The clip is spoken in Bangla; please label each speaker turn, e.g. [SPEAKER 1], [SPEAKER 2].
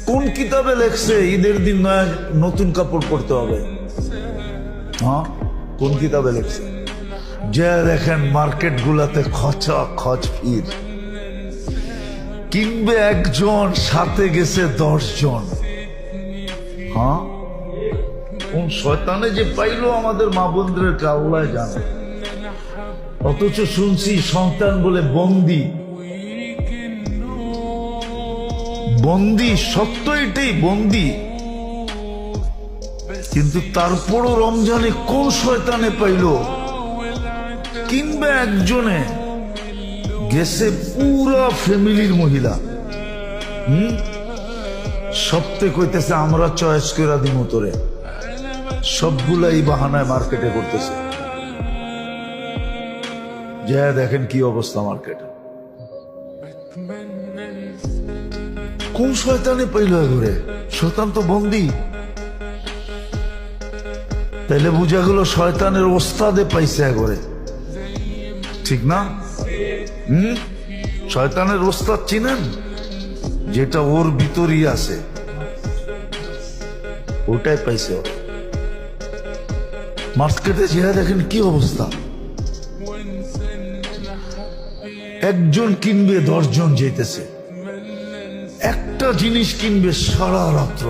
[SPEAKER 1] কোন কিতাবে লেখছে ঈদের দিন নতুন কাপড় পরতে হবে? হ্যাঁ, কোন কিতাবে লেখছে? যে দেখেন মার্কেট গুলাতে খচা খচ ভিড়, কিনবে একজন, সাথে গেছে 10 জন। হ্যাঁ, কোন শয়তানে যে পাইলো আমাদের মা বোনদের আল্লাহ জানে। অথচ শুনছি সন্তান বলে বন্দি। বন্দি, সত্য এটাই বন্দি। কিন্তু তারপরও রমজানে কোন শয়তানে পাইল, কিংবা একজনে গেছে পুরা ফ্যামিলির মহিলা। সপ্তাহে কইতেছে আমরা চয়েস করে দিব তোরে, সবগুলাই বাহানায় মার্কেটে করতেছে। যা দেখেন কি অবস্থা মার্কেটে। কোন শয়তানে পাইল ঘুরে? শয়তান তো বন্দি। তাইলে বুঝা গেল শয়তানের ওস্তাদে পাইছে ঘরে, ঠিক না? শয়তানের ওস্তাদ চিনেন? যেটা ওর ভিতরই আছে, ওটাই পাইছে। মার্কেটে যে দেখেন কি অবস্থা। একজন কিনবে 10 জন যেতেছে, একটা জিনিস কিনবে সারা রাত্র।